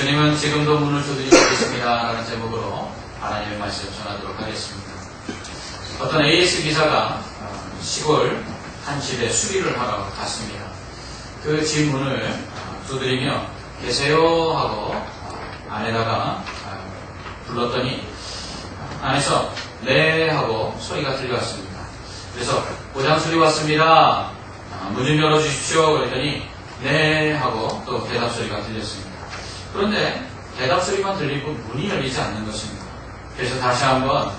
주님은 지금도 문을 두드리고 계십니다 라는 제목으로 하나님의 말씀 전하도록 하겠습니다. 어떤 AS 기사가 시골 한 집에 수리를 하러 갔습니다. 그 집 문을 두드리며 계세요 하고 안에다가 불렀더니 안에서 네 하고 소리가 들려왔습니다. 그래서 고장수리 왔습니다. 문 좀 열어주십시오. 그랬더니 네 하고 또 대답 소리가 들렸습니다. 그런데 대답 소리만 들리고 문이 열리지 않는 것입니다. 그래서 다시 한번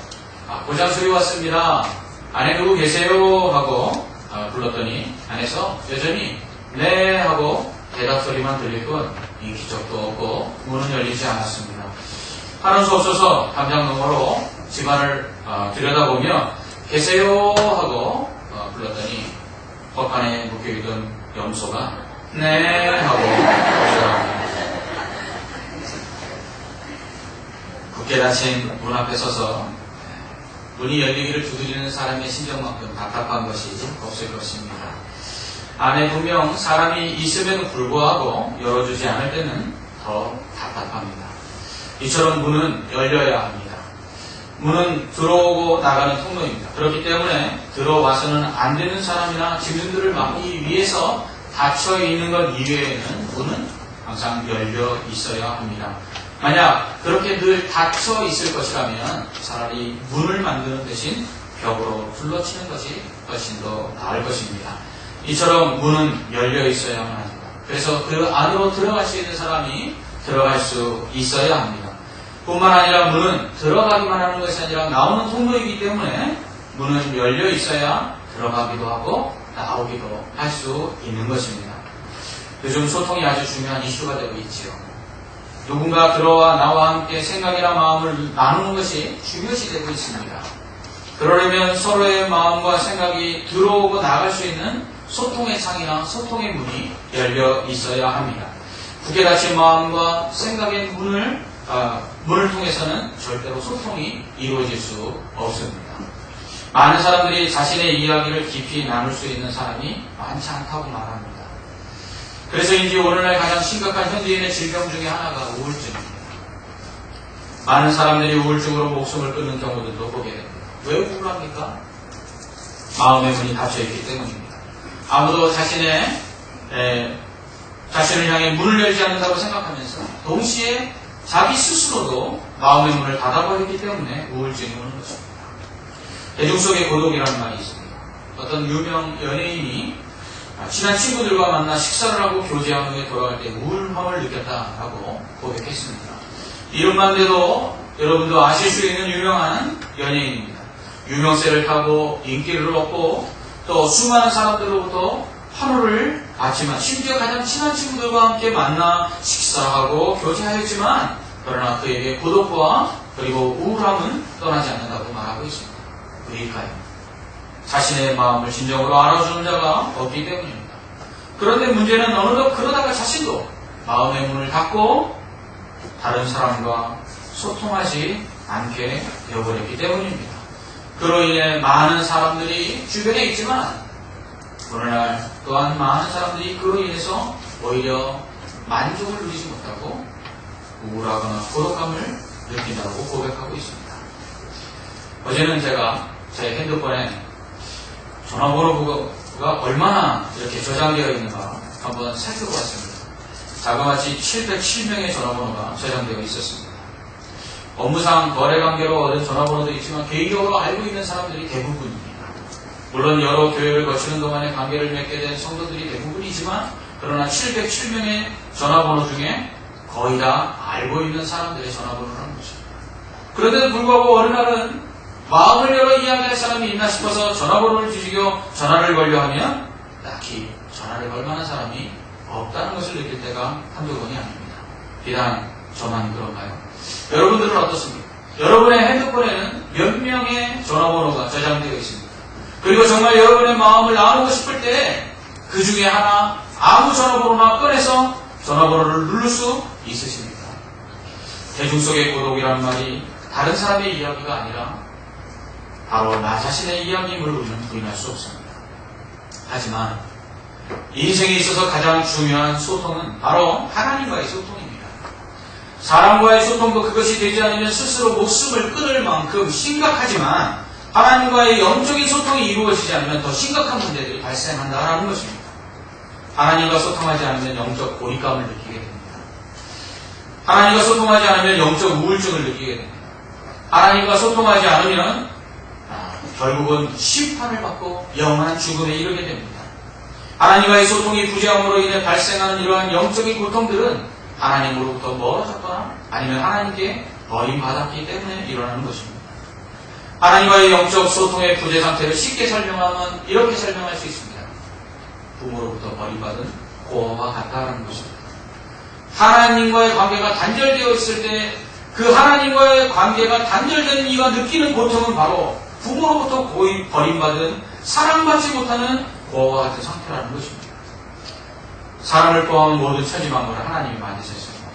고장수리 왔습니다. 안에 누구 계세요? 하고 불렀더니 안에서 여전히 네 하고 대답 소리만 들릴 뿐 기적도 없고 문은 열리지 않았습니다. 하는 수 없어서 담장 너머로 집안을 들여다보며 계세요? 하고 불렀더니 법안에 묶여있던 염소가 네 하고 거절합니다. 굳게 닫힌 문 앞에 서서 문이 열리기를 두드리는 사람의 심정만큼 답답한 것이 없을 것입니다. 안에 분명 사람이 있음에도 불구하고 열어주지 않을 때는 더 답답합니다. 이처럼 문은 열려야 합니다. 문은 들어오고 나가는 통로입니다. 그렇기 때문에 들어와서는 안 되는 사람이나 짐승들을 막기 위해서 닫혀 있는 것 이외에는 문은 항상 열려 있어야 합니다. 만약 그렇게 늘 닫혀 있을 것이라면 차라리 문을 만드는 대신 벽으로 둘러치는 것이 훨씬 더 나을 것입니다. 이처럼 문은 열려 있어야만 합니다. 그래서 그 안으로 들어갈 수 있는 사람이 들어갈 수 있어야 합니다. 뿐만 아니라 문은 들어가기만 하는 것이 아니라 나오는 통로이기 때문에 문은 열려 있어야 들어가기도 하고 나오기도 할 수 있는 것입니다. 요즘 소통이 아주 중요한 이슈가 되고 있지요. 누군가 들어와 나와 함께 생각이나 마음을 나누는 것이 중요시 되고 있습니다. 그러려면 서로의 마음과 생각이 들어오고 나갈 수 있는 소통의 창이나 소통의 문이 열려 있어야 합니다. 굳게 닫힌 마음과 생각의 문을 통해서는 절대로 소통이 이루어질 수 없습니다. 많은 사람들이 자신의 이야기를 깊이 나눌 수 있는 사람이 많지 않다고 말합니다. 그래서인지 오늘날 가장 심각한 현대인의 질병 중에 하나가 우울증입니다. 많은 사람들이 우울증으로 목숨을 끊는 경우들도 보게 됩니다. 왜 우울합니까? 마음의 문이 닫혀있기 때문입니다. 아무도 자신을 향해 문을 열지 않는다고 생각하면서 동시에 자기 스스로도 마음의 문을 닫아버렸기 때문에 우울증이 오는 것입니다. 대중 속의 고독이라는 말이 있습니다. 어떤 유명 연예인이 친한 친구들과 만나 식사를 하고 교제한 후에 돌아갈 때 우울함을 느꼈다라고 고백했습니다. 이름만 돼도 여러분도 아실 수 있는 유명한 연예인입니다. 유명세를 타고 인기를 얻고 또 수많은 사람들로부터 환호를 받지만 심지어 가장 친한 친구들과 함께 만나 식사하고 교제하였지만 그러나 그에게 고독과 그리고 우울함은 떠나지 않는다고 말하고 있습니다. 왜일까요? 자신의 마음을 진정으로 알아주는 자가 없기 때문입니다. 그런데 문제는 어느덧 그러다가 자신도 마음의 문을 닫고 다른 사람과 소통하지 않게 되어버렸기 때문입니다. 그로 인해 많은 사람들이 주변에 있지만 오늘날 또한 많은 사람들이 그로 인해서 오히려 만족을 누리지 못하고 우울하거나 고독감을 느낀다고 고백하고 있습니다. 어제는 제가 제 핸드폰에 전화번호가 얼마나 이렇게 저장되어 있는가 한번 살펴보았습니다. 자그마치 707명의 전화번호가 저장되어 있었습니다. 업무상 거래관계로 얻은 전화번호도 있지만 개인적으로 알고 있는 사람들이 대부분입니다. 물론 여러 교회를 거치는 동안에 관계를 맺게 된 성도들이 대부분이지만 그러나 707명의 전화번호 중에 거의 다 알고 있는 사람들의 전화번호라는 것입니다. 그런데도 불구하고 어느 날은 마음을 열어 이야기할 사람이 있나 싶어서 전화번호를 뒤지겨 전화를 걸려 하면 딱히 전화를 걸 만한 사람이 없다는 것을 느낄 때가 한두 번이 아닙니다. 비단 저만 그런가요? 여러분들은 어떻습니까? 여러분의 핸드폰에는 몇 명의 전화번호가 저장되어 있습니다. 그리고 정말 여러분의 마음을 나누고 싶을 때 그 중에 하나 아무 전화번호나 꺼내서 전화번호를 누를 수 있으십니까? 대중 속의 고독이라는 말이 다른 사람의 이야기가 아니라 바로 나 자신의 이야기임을 우리는 부인할 수 없습니다. 하지만 인생에 있어서 가장 중요한 소통은 바로 하나님과의 소통입니다. 사람과의 소통도 그것이 되지 않으면 스스로 목숨을 끊을 만큼 심각하지만 하나님과의 영적인 소통이 이루어지지 않으면 더 심각한 문제들이 발생한다라는 것입니다. 하나님과 소통하지 않으면 영적 고립감을 느끼게 됩니다. 하나님과 소통하지 않으면 영적 우울증을 느끼게 됩니다. 하나님과 소통하지 않으면 결국은 심판을 받고 영원한 죽음에 이르게 됩니다. 하나님과의 소통이 부재함으로 인해 발생하는 이러한 영적인 고통들은 하나님으로부터 멀어졌거나 아니면 하나님께 버림받았기 때문에 일어나는 것입니다. 하나님과의 영적 소통의 부재 상태를 쉽게 설명하면 이렇게 설명할 수 있습니다. 부모로부터 버림받은 고아와 같다는 것입니다. 하나님과의 관계가 단절되어 있을 때 그 하나님과의 관계가 단절되는 이가 느끼는 고통은 바로 부모로부터 버림받은 사랑받지 못하는 고아와 같은 상태라는 것입니다. 사람을 포함한 모든 천지만물을 하나님이 만드셨습니다.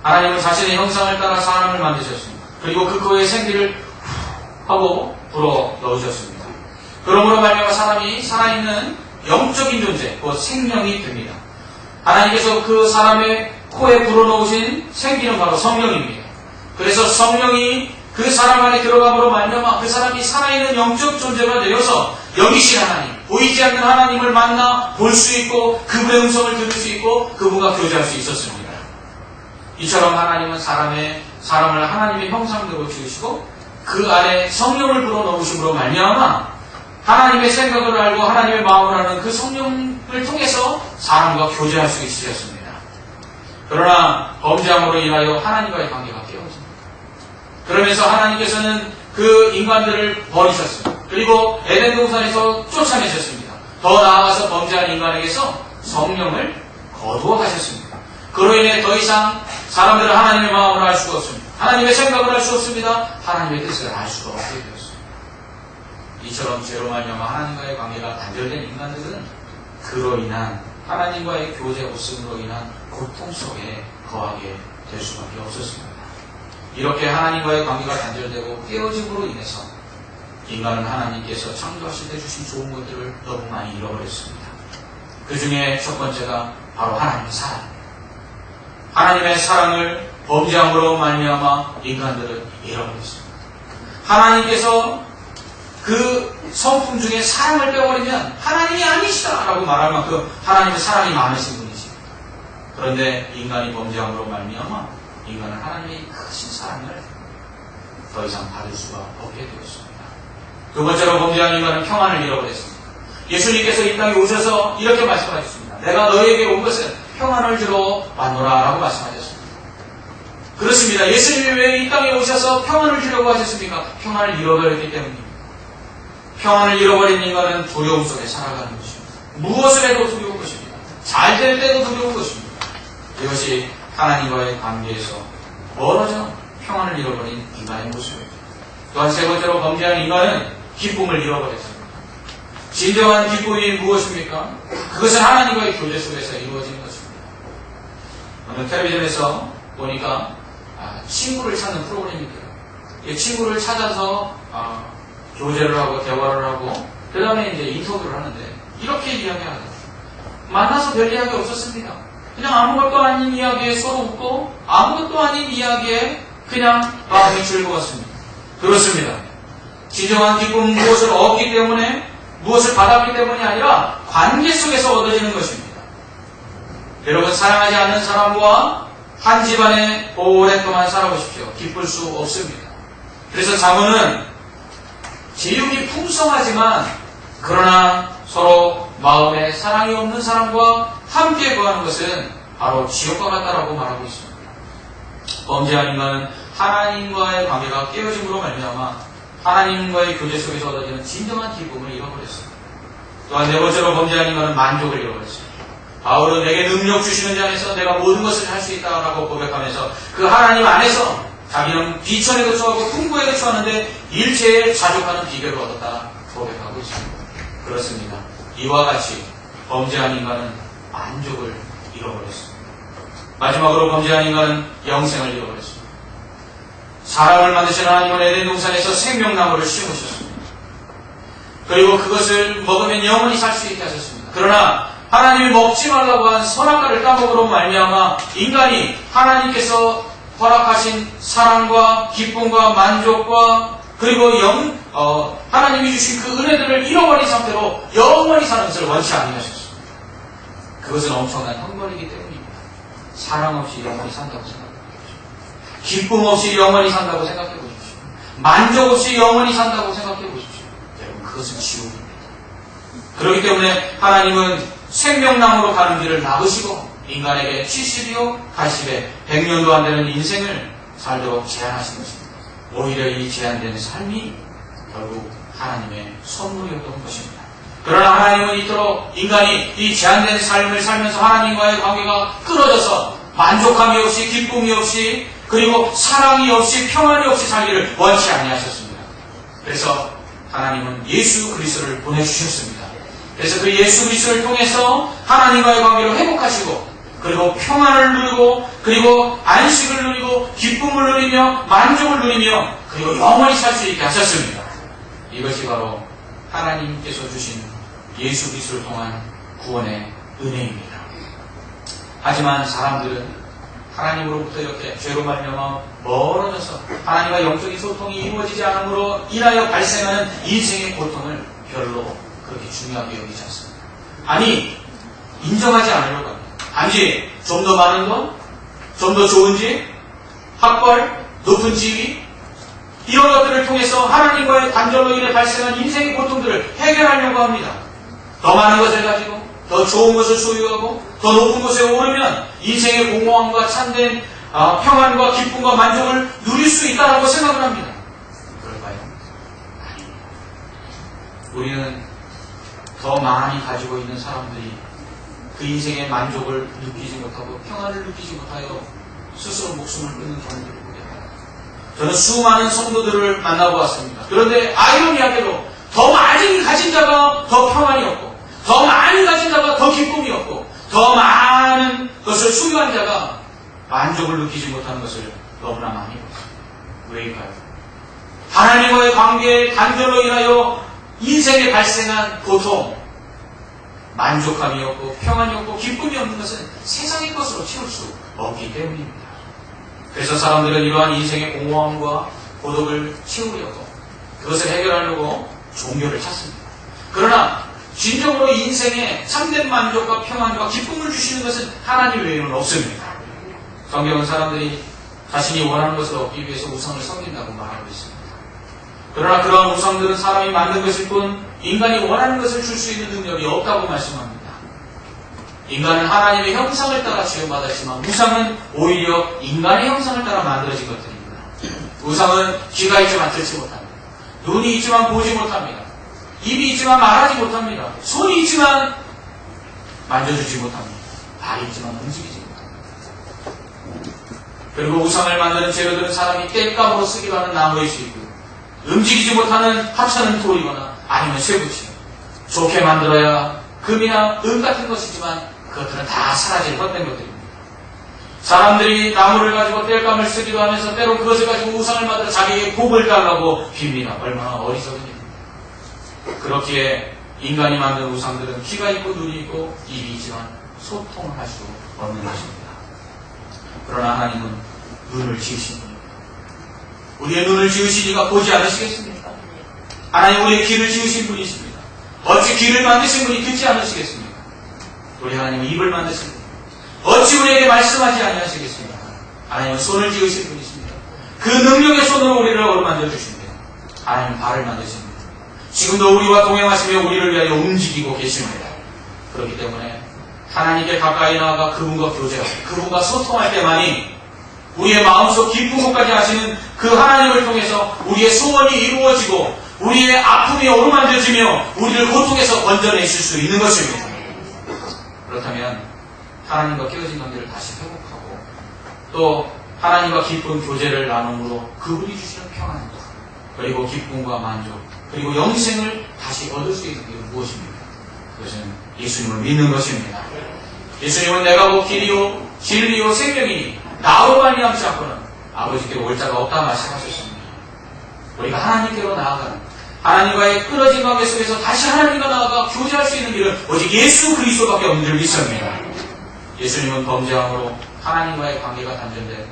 하나님은 자신의 형상을 따라 사람을 만드셨습니다. 그리고 그 코에 생기를 하고 불어 넣으셨습니다. 그러므로 말미암아 사람이 살아있는 영적인 존재, 곧 생명이 됩니다. 하나님께서 그 사람의 코에 불어넣으신 생기는 바로 성령입니다. 그래서 성령이 그 사람 안에 들어감으로 말미암아 그 사람이 살아있는 영적 존재가 되어서 영이신 하나님, 보이지 않는 하나님을 만나 볼 수 있고 그분의 음성을 들을 수 있고 그분과 교제할 수 있었습니다. 이처럼 하나님은 사람을 하나님의 형상대로 지으시고 그 안에 성령을 불어넣으심으로 말미암아 하나님의 생각을 알고 하나님의 마음을 아는 그 성령을 통해서 사람과 교제할 수 있으셨습니다. 그러나 범죄함으로 인하여 하나님과의 관계가 깨어집니다. 그러면서 하나님께서는 그 인간들을 버리셨습니다. 그리고 에덴 동산에서 쫓아내셨습니다. 더 나아가서 범죄한 인간에게서 성령을 거두어 가셨습니다. 그로 인해 더 이상 사람들은 하나님의 마음을 알 수가 없습니다. 하나님의 생각을 알 수 없습니다. 하나님의 뜻을 알 수가 없게 되었습니다. 이처럼 죄로 말미암아 하나님과의 관계가 단절된 인간들은 그로 인한 하나님과의 교제 없음으로 인한 고통 속에 거하게 될 수밖에 없었습니다. 이렇게 하나님과의 관계가 단절되고 깨어짐으로 인해서 인간은 하나님께서 창조하실 때 주신 좋은 것들을 너무 많이 잃어버렸습니다. 그 중에 첫 번째가 바로 하나님의 사랑입니다. 하나님의 사랑을 범죄함으로 말미암아 인간들은 잃어버렸습니다. 하나님께서 그 성품 중에 사랑을 빼버리면 하나님이 아니시다라고 말할 만큼 하나님의 사랑이 많으신 분이십니다. 그런데 인간이 범죄함으로 말미암아 인간은 하나님의 크신 사랑을 더 이상 받을 수가 없게 되었습니다. 두 번째로 범죄한 인간은 평안을 잃어버렸습니다. 예수님께서 이 땅에 오셔서 이렇게 말씀하셨습니다. 내가 너에게 온 것은 평안을 주러 왔노라 라고 말씀하셨습니다. 그렇습니다. 예수님이 왜 이 땅에 오셔서 평안을 주려고 하셨습니까? 평안을 잃어버렸기 때문입니다. 평안을 잃어버린 인간은 두려움 속에 살아가는 것입니다. 무엇을 해도 두려운 것입니다. 잘 될 때도 두려운 것입니다. 이것이 하나님과의 관계에서 멀어져 평안을 잃어버린 인간의 모습입니다. 또한 세 번째로 범죄한 인간은 기쁨을 잃어버렸습니다. 진정한 기쁨이 무엇입니까? 그것은 하나님과의 교제 속에서 이루어지는 것입니다. 오늘 텔레비전에서 보니까 친구를 찾는 프로그램입니다. 이 친구를 찾아서 교제를 하고 대화를 하고 그 다음에 이제 인터뷰를 하는데 이렇게 이야기하죠. 만나서 별 이야기 없었습니다. 그냥 아무것도 아닌 이야기에 서로 웃고 아무것도 아닌 이야기에 그냥 마음이 즐거웠습니다. 그렇습니다. 진정한 기쁨은 무엇을 얻기 때문에 무엇을 받았기 때문이 아니라 관계 속에서 얻어지는 것입니다. 여러분 사랑하지 않는 사람과 한 집안에 오랫동안 살아보십시오. 기쁠 수 없습니다. 그래서 자문은 제육이 풍성하지만 그러나 서로 마음에 사랑이 없는 사람과 함께 거하는 것은 바로 지옥과 같다라고 말하고 있습니다. 범죄한 인간은 하나님과의 관계가 깨어짐으로 말미암아 하나님과의 교제 속에서 얻어지는 진정한 기쁨을 잃어버렸습니다. 또한 네 번째로 범죄한 인간은 만족을 잃어버렸습니다. 바울은 내게 능력 주시는 자 안에서 내가 모든 것을 할 수 있다라고 고백하면서 그 하나님 안에서 자기는 비천에도 처하고 풍부에도 처하는데 일체에 자족하는 비결을 얻었다 고백하고 있습니다. 그렇습니다. 이와 같이 범죄한 인간은 만족을 잃어버렸습니다. 마지막으로 범죄한 인간은 영생을 잃어버렸습니다. 사람을 만드신 하나님은 에덴 동산에서 생명나무를 심으셨습니다. 그리고 그것을 먹으면 영원히 살 수 있게 하셨습니다. 그러나 하나님이 먹지 말라고 한 선악과를 따먹으로 말미암아 인간이 하나님께서 허락하신 사랑과 기쁨과 만족과 그리고 하나님이 주신 그 은혜들을 잃어버린 상태로 영원히 사는 것을 원치 아니하셨습니다. 그것은 엄청난 형벌이기 때문입니다. 사랑 없이 영원히 산다고 생각해 보십시오. 기쁨 없이 영원히 산다고 생각해 보십시오. 만족 없이 영원히 산다고 생각해 보십시오. 여러분, 그것은 지옥입니다. 그렇기 때문에 하나님은 생명나무로 가는 길을 막으시고 인간에게 70이요 80에 100년도 안 되는 인생을 살도록 제한하신 것입니다. 오히려 이 제한된 삶이 결국 하나님의 선물이었던 것입니다. 그러나 하나님은 이토록 인간이 이 제한된 삶을 살면서 하나님과의 관계가 끊어져서 만족함이 없이 기쁨이 없이 그리고 사랑이 없이 평안이 없이 살기를 원치 아니하셨습니다. 그래서 하나님은 예수 그리스도를 보내주셨습니다. 그래서 그 예수 그리스도를 통해서 하나님과의 관계를 회복하시고 그리고 평안을 누리고 그리고 안식을 누리고 기쁨을 누리며 만족을 누리며 그리고 영원히 살 수 있게 하셨습니다. 이것이 바로 하나님께서 주신 예수 그리스도를 통한 구원의 은혜입니다. 하지만 사람들은 하나님으로부터 이렇게 죄로 말미암아 멀어져서 하나님과 영적인 소통이 이루어지지 않으므로 인하여 발생하는 인생의 고통을 별로 그렇게 중요하게 여기지 않습니다. 아니, 인정하지 않으려고 합니다. 단지 좀 더 많은 돈, 좀 더 좋은 집, 학벌, 높은 지위 이런 것들을 통해서 하나님과의 단절로 인해 발생한 인생의 고통들을 해결하려고 합니다. 더 많은 것을 가지고 더 좋은 것을 소유하고 더 높은 곳에 오르면 인생의 공허함과 참된 평안과 기쁨과 만족을 누릴 수 있다고 생각을 합니다. 그럴까요? 아닙니다. 우리는 더 많이 가지고 있는 사람들이 그 인생의 만족을 느끼지 못하고 평안을 느끼지 못하여 스스로 목숨을 끊는 경우들을 보게 합니다. 저는 수많은 성도들을 만나보았습니다. 그런데 아이러니하게도 더 많이 가진 자가 더 평안이 없고 더 많이 가진 자가 더 기쁨이 없고 더 많은 것을 소유한 자가 만족을 느끼지 못하는 것을 너무나 많이 봤습니다. 왜일까요? 하나님과의 관계의 단절로 인하여 인생에 발생한 고통, 만족함이 없고 평안이 없고 기쁨이 없는 것은 세상의 것으로 채울 수 없기 때문입니다. 그래서 사람들은 이러한 인생의 공허함과 고독을 채우려고 그것을 해결하려고 종교를 찾습니다. 그러나 진정으로 인생에 참된 만족과 평안과 기쁨을 주시는 것은 하나님 외에는 없습니다. 성경은 사람들이 자신이 원하는 것을 얻기 위해서 우상을 섬긴다고 말하고 있습니다. 그러나 그러한 우상들은 사람이 만든 것일 뿐 인간이 원하는 것을 줄 수 있는 능력이 없다고 말씀합니다. 인간은 하나님의 형상을 따라 지음받았지만 우상은 오히려 인간의 형상을 따라 만들어진 것들입니다. 우상은 귀가 있지만 듣지 못합니다. 눈이 있지만 보지 못합니다. 입이 있지만 말하지 못합니다. 손이 있지만 만져주지 못합니다. 발이 있지만 움직이지 못합니다. 그리고 우상을 만드는 재료들은 사람이 땔감으로 쓰기도 하는 나무일 수 있고요. 움직이지 못하는 하찮은 돌이거나 아니면 쇠붙이 좋게 만들어야 금이나 은 같은 것이지만 그것들은 다 사라질 헛된 것들입니다. 사람들이 나무를 가지고 땔감을 쓰기도 하면서 때로 그것을 가지고 우상을 만들어 자기에게 복을 달라고 빕니다. 얼마나 어리석은 일입니다. 그렇기에 인간이 만든 우상들은 귀가 있고 눈이 있고 입이 있지만 소통을 할 수 없는 것입니다. 그러나 하나님은 눈을 지으신 분입니다. 우리의 눈을 지으신 이가 보지 않으시겠습니까? 하나님 우리의 귀를 지으신 분이십니다. 어찌 귀를 만드신 분이 듣지 않으시겠습니까? 우리 하나님은 입을 만드신 분입니다. 어찌 우리에게 말씀하지 아니하시겠습니까? 하나님은 손을 지으신 분이십니다. 그 능력의 손으로 우리를 어루만져 주십니다. 하나님은 발을 만드십니다. 지금도 우리와 동행하시며 우리를 위하여 움직이고 계십니다. 그렇기 때문에 하나님께 가까이 나아가 그분과 교제하고 그분과 소통할 때만이 우리의 마음속 깊은 곳까지 하시는 그 하나님을 통해서 우리의 소원이 이루어지고 우리의 아픔이 어루만져지며 우리를 고통에서 건져내실 수 있는 것입니다. 그렇다면 하나님과 깨어진 관계를 다시 회복하고 또 하나님과 깊은 교제를 나눔으로 그분이 주시는 평안과 그리고 기쁨과 만족 그리고 영생을 다시 얻을 수 있는 게 무엇입니까? 그것은 예수님을 믿는 것입니다. 예수님은 내가 곧 길이요 진리요 생명이니 나로 말미암지 않고는 아버지께로 올 자가 없다 말씀하셨습니다. 우리가 하나님께로 나아가는 하나님과의 끊어진 관계 속에서 다시 하나님과 나아가 교제할 수 있는 길은 오직 예수 그리스도밖에 없는 줄 믿습니다. 예수님은 범죄함으로 하나님과의 관계가 단절된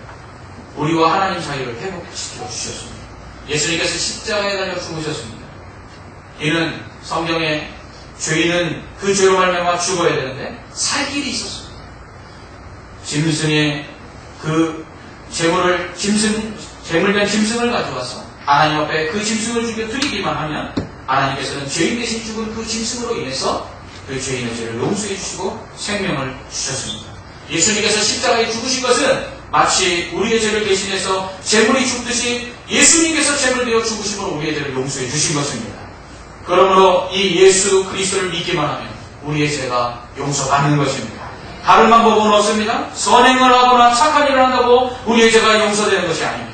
우리와 하나님 사이를 회복시켜 주셨습니다. 예수님께서 십자가에 달려 죽으셨습니다. 이는 성경에 죄인은 그 죄로 말미암아 죽어야 되는데 살 길이 있었습니다. 짐승의 그 제물된 짐승을 가져와서 하나님 앞에 그 짐승을 죽여 드리기만 하면 하나님께서는 죄인 대신 죽은 그 짐승으로 인해서 그 죄인의 죄를 용서해 주시고 생명을 주셨습니다. 예수님께서 십자가에 죽으신 것은 마치 우리의 죄를 대신해서 제물이 죽듯이 예수님께서 제물 되어 죽으심으로 우리의 죄를 용서해 주신 것입니다. 그러므로 이 예수 그리스도를 믿기만 하면 우리의 죄가 용서받는 것입니다. 다른 방법은 없습니다. 선행을 하거나 착한 일을 한다고 우리의 죄가 용서되는 것이 아닙니다.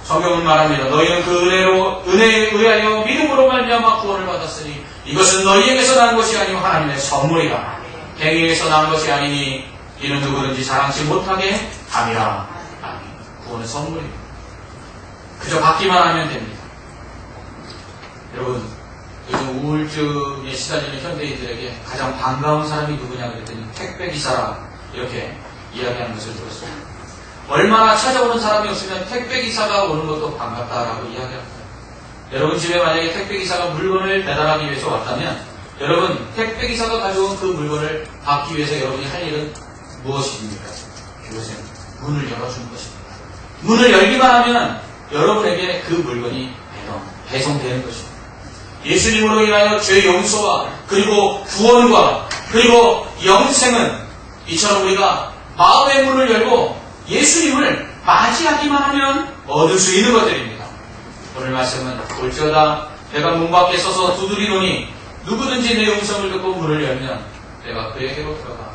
성경은 말합니다. 너희는 그 은혜에 의하여 믿음으로 말미암아 구원을 받았으니 이것은 너희에게서 난 것이 아니요 하나님의 선물이라. 행위에서 난 것이 아니니 이는 누구든지 자랑치 못하게 함이라. 아멘. 구원은 선물입니다. 그저 받기만 하면 됩니다. 여러분, 요즘 우울증에 시달리는 현대인들에게 가장 반가운 사람이 누구냐 그랬더니 택배기사라 이렇게 이야기하는 것을 들었습니다. 얼마나 찾아오는 사람이 없으면 택배기사가 오는 것도 반갑다라고 이야기합니다. 여러분 집에 만약에 택배기사가 물건을 배달하기 위해서 왔다면 여러분 택배기사가 가져온 그 물건을 받기 위해서 여러분이 할 일은 무엇입니까? 그것은 문을 열어주는 것입니다. 문을 열기만 하면 여러분에게 그 물건이 배송되는 것입니다. 예수님으로 인하여 죄 용서와 그리고 구원과 그리고 영생은 이처럼 우리가 마음의 문을 열고 예수님을 맞이하기만 하면 얻을 수 있는 것들입니다. 오늘 말씀은 올지어다 내가 문 밖에 서서 두드리노니 누구든지 내 음성을 듣고 문을 열면 내가 그에게로 들어가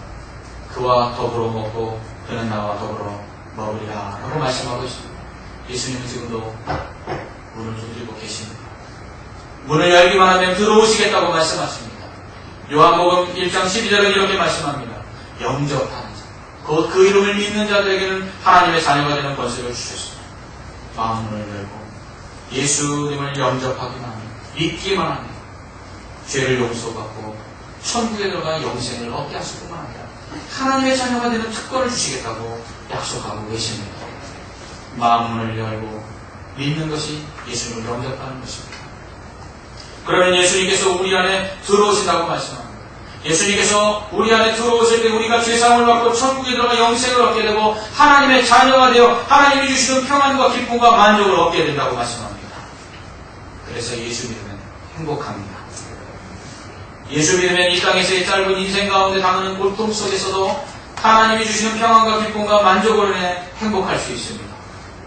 그와 더불어 먹고 그는 나와 더불어 먹으리라 라고 말씀하고 있습니다. 예수님은 지금도 문을 두드리고 계십니다. 문을 열기만 하면 들어오시겠다고 말씀하십니다. 요한복음 1장 12절은 이렇게 말씀합니다. 영접하는 자, 곧 그 이름을 믿는 자들에게는 하나님의 자녀가 되는 권세를 주셨습니다. 마음을 열고 예수님을 영접하기만 하면, 믿기만 하면 죄를 용서받고 천국에 들어가 영생을 얻게 하실 뿐만 아니라 하나님의 자녀가 되는 특권을 주시겠다고 약속하고 계십니다. 마음을 열고 믿는 것이 예수님을 영접하는 것입니다. 그러면 예수님께서 우리 안에 들어오신다고 말씀합니다. 예수님께서 우리 안에 들어오실 때 우리가 죄사함을 받고 천국에 들어가 영생을 얻게 되고 하나님의 자녀가 되어 하나님이 주시는 평안과 기쁨과 만족을 얻게 된다고 말씀합니다. 그래서 예수 믿으면 행복합니다. 예수 믿으면 이 땅에서의 짧은 인생 가운데 당하는 고통 속에서도 하나님이 주시는 평안과 기쁨과 만족으로 인해 행복할 수 있습니다.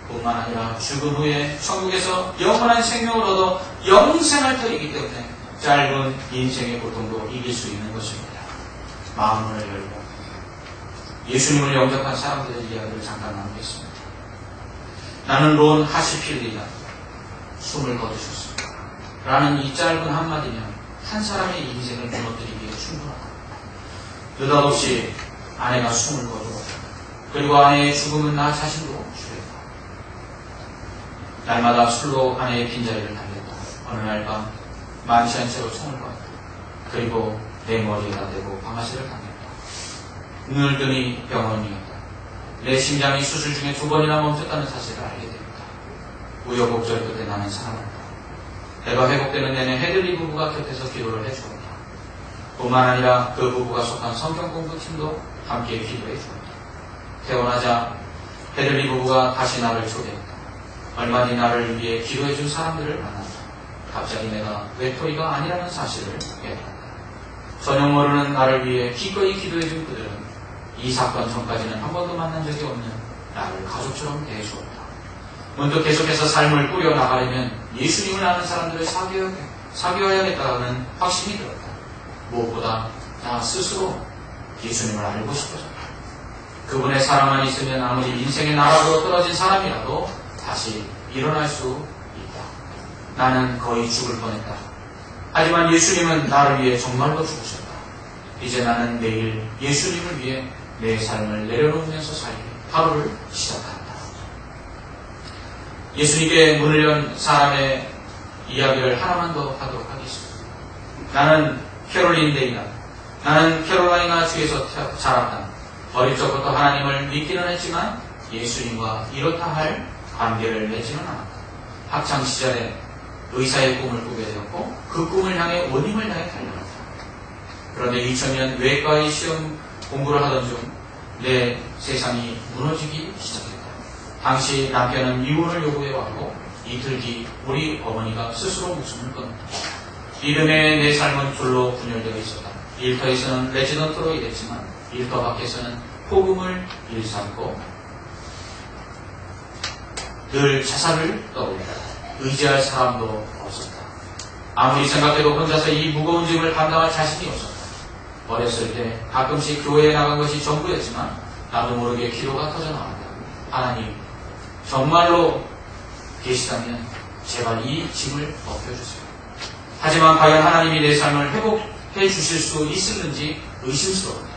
뿐만 아니라 죽은 후에 천국에서 영원한 생명을 얻어 영생할 터이기 때문에 짧은 인생의 고통도 이길 수 있는 것입니다. 마음을 열고 예수님을 영접한 사람들의 이야기를 잠깐 나누겠습니다. 나는 론 하시필리가 숨을 거두셨습니다. 라는 이 짧은 한마디면 한 사람의 인생을 무너뜨리기에 충분하다. 느닷없이 아내가 숨을 거두고 그리고 아내의 죽음은 나 자신도 죽였다. 날마다 술로 아내의 빈자리를 달랬다. 어느 날 밤 많지 않은 채로 총을 보았다. 그리고 내 머리에다 대고 방아쇠를 당겼다. 눈을 뜨니 병원이었다. 내 심장이 수술 중에 2번이나 멈췄다는 사실을 알게 되었다. 우여곡절 끝에 나는 살아났다. 내가 회복되는 내내 헤들리 부부가 곁에서 기도를 해주었다. 뿐만 아니라 그 부부가 속한 성경공부팀도 함께 기도해 주었다. 태어나자 헤들리 부부가 다시 나를 초대했다. 얼마 뒤 나를 위해 기도해준 사람들을 만났다. 갑자기 내가 외톨이가 아니라는 사실을 깨달았다. 전혀 모르는 나를 위해 기꺼이 기도해준 그들은 이 사건 전까지는 한 번도 만난 적이 없는 나를 가족처럼 대해주었다. 문득 계속해서 삶을 꾸려나가려면 예수님을 아는 사람들을 사귀어야겠다는 확신이 들었다. 무엇보다 나 스스로 예수님을 알고 싶어졌다. 그분의 사랑만 있으면 아무리 인생의 나락으로 떨어진 사람이라도 다시 일어날 수 있다. 나는 거의 죽을 뻔했다. 하지만 예수님은 나를 위해 정말로 죽으셨다. 이제 나는 내일 예수님을 위해 내 삶을 내려놓으면서 살기 하루를 시작한다. 예수님께 문을 연 사람의 이야기를 하나만 더 하도록 하겠습니다. 나는 캐롤린 데이나, 나는 캐롤라이나 주에서 자랐다. 어릴 적부터 하나님을 믿기는 했지만 예수님과 이렇다 할 관계를 맺지는 않았다. 학창시절에 의사의 꿈을 꾸게 되었고 그 꿈을 향해 온 힘을 다해 달려갔다. 그런데 2000년 외과의 시험 공부를 하던 중 내 세상이 무너지기 시작했다. 당시 남편은 이혼을 요구해왔고 이틀 뒤 우리 어머니가 스스로 목숨을 끊었다. 이듬해 내 삶은 둘로 분열되어 있었다. 일터에서는 레지던트로 일했지만 일터 밖에서는 폭음을 일삼고 늘 자살을 떠올렸다. 의지할 사람도 없었다. 아무리 생각해도 혼자서 이 무거운 짐을 감당할 자신이 없었다. 어렸을 때 가끔씩 교회에 나간 것이 전부였지만 나도 모르게 기도가 터져나왔다. 하나님, 정말로 계시다면 제발 이 짐을 벗겨주세요. 하지만 과연 하나님이 내 삶을 회복해 주실 수 있을는지 의심스러웠다.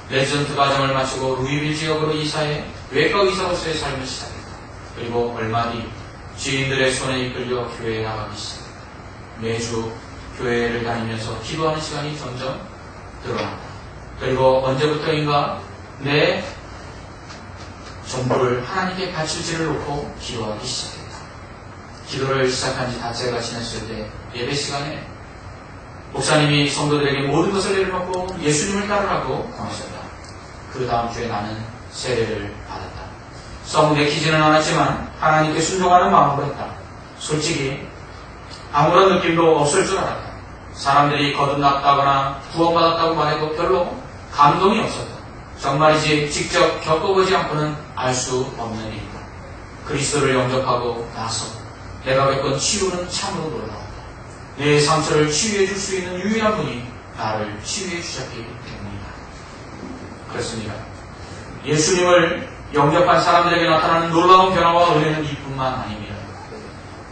레지던트 과정을 마치고 루이빌 지역으로 이사해 외과 의사로서의 삶을 시작했다. 그리고 얼마 뒤 지인들의 손에 이끌려 교회에 나가기 시작했다. 매주 교회를 다니면서 기도하는 시간이 점점 늘어났다. 그리고 언제부터인가 내 전부를 하나님께 바칠지를 놓고 기도하기 시작했다. 기도를 시작한 지 닷새가 지났을 때 예배 시간에 목사님이 성도들에게 모든 것을 내려놓고 예수님을 따르라고 권하셨다. 그 다음 주에 나는 세례를 받았다. 썩 내키지는 않았지만 하나님께 순종하는 마음으로 했다. 솔직히 아무런 느낌도 없을 줄 알았다. 사람들이 거듭났다거나 구원받았다고 말해도 별로 감동이 없었다. 정말이지 직접 겪어보지 않고는 알 수 없는 일이다. 그리스도를 영접하고 나서 내가 겪은 치유는 참으로 놀라웠다. 내 상처를 치유해 줄 수 있는 유일한 분이 나를 치유해 주셨기 때문이다. 그렇습니다. 예수님을 영접한 사람들에게 나타나는 놀라운 변화와 은혜는 이뿐만 아닙니다.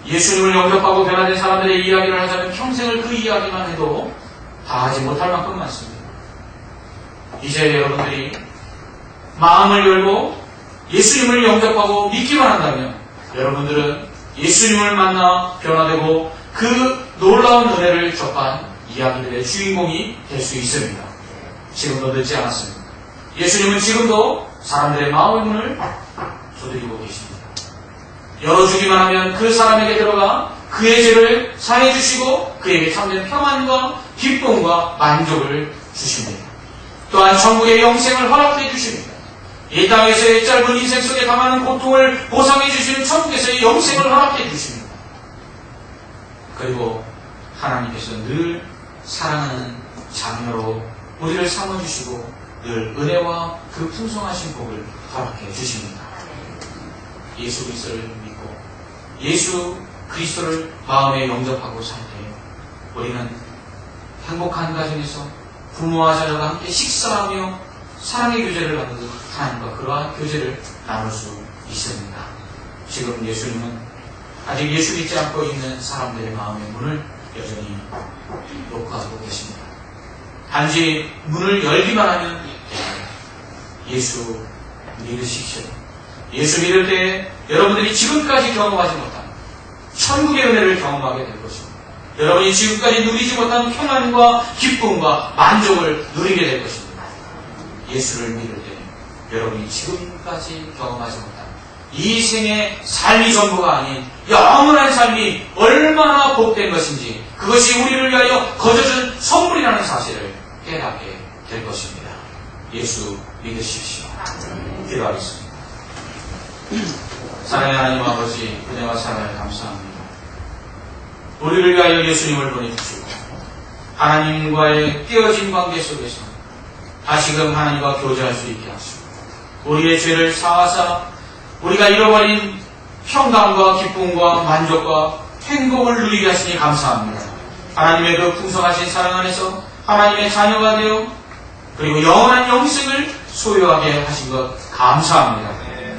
예수님을 영접하고 변화된 사람들의 이야기를 하자면 평생을 그 이야기만 해도 다 하지 못할 만큼 많습니다. 이제 여러분들이 마음을 열고 예수님을 영접하고 믿기만 한다면 여러분들은 예수님을 만나 변화되고 그 놀라운 은혜를 접한 이야기들의 주인공이 될 수 있습니다. 지금도 늦지 않았습니다. 예수님은 지금도 사람들의 마음의 문을 두드리고 계십니다. 열어주기만 하면 그 사람에게 들어가 그의 죄를 사해 주시고 그에게 참된 평안과 기쁨과 만족을 주십니다. 또한 천국의 영생을 허락해 주십니다. 이 땅에서의 짧은 인생 속에 당하는 고통을 보상해 주시는 천국에서의 영생을 허락해 주십니다. 그리고 하나님께서 늘 사랑하는 자녀로 우리를 삼아주시고 늘 은혜와 그 풍성하신 복을 허락해 주십니다. 예수 그리스도를 믿고 예수 그리스도를 마음에 영접하고 살 때 우리는 행복한 가정에서 부모와 자녀가 함께 식사하며 사랑의 교제를 나누고 하나님과 그러한 교제를 나눌 수 있습니다. 지금 예수님은 아직 예수 믿지 않고 있는 사람들의 마음의 문을 여전히 놓고 계십니다. 단지 문을 열기만 하면 예수 믿으십시오. 예수 믿을 때 여러분들이 지금까지 경험하지 못한 천국의 은혜를 경험하게 될 것입니다. 여러분이 지금까지 누리지 못한 평안과 기쁨과 만족을 누리게 될 것입니다. 예수를 믿을 때 여러분이 지금까지 경험하지 못한 이 생의 삶이 전부가 아닌 영원한 삶이 얼마나 복된 것인지 그것이 우리를 위하여 거저준 선물이라는 사실을 깨닫게 될 것입니다. 예수 믿으십시오. 기도하겠습니다. 사랑의 하나님 아버지, 은혜와 사랑을 감사합니다. 우리를 위하여 예수님을 보내주시고 하나님과의 깨어진 관계 속에서 다시금 하나님과 교제할 수 있게 하시고 우리의 죄를 사하사 우리가 잃어버린 평강과 기쁨과 만족과 행복을 누리게 하시니 감사합니다. 하나님의 그 풍성하신 사랑 안에서 하나님의 자녀가 되어 그리고 영원한 영생을 소유하게 하신 것 감사합니다.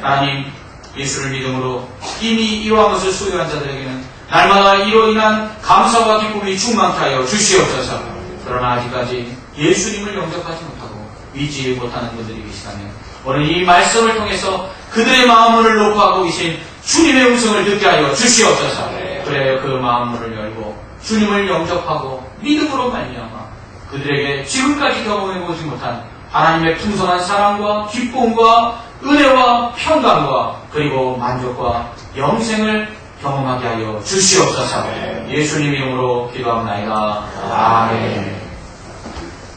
하나님, 예수를 믿음으로 이미 이러한 것을 소유한 자들에게는 날마다 이로 인한 감사와 기쁨이 충만케 하여 주시옵소서. 그러나 아직까지 예수님을 영접하지 못하고 믿지 못하는 분들이 계시다면 오늘 이 말씀을 통해서 그들의 마음을 놓고 하고 계신 주님의 음성을 듣게 하여 주시옵소서. 그래야 그 마음문을 열고 주님을 영접하고 믿음으로 말미암아 그들에게 지금까지 경험해보지 못한 하나님의 풍성한 사랑과 기쁨과 은혜와 평강과 그리고 만족과 영생을 경험하게 하여 주시옵소서. 예수님 이름으로 기도합나이다. 아멘.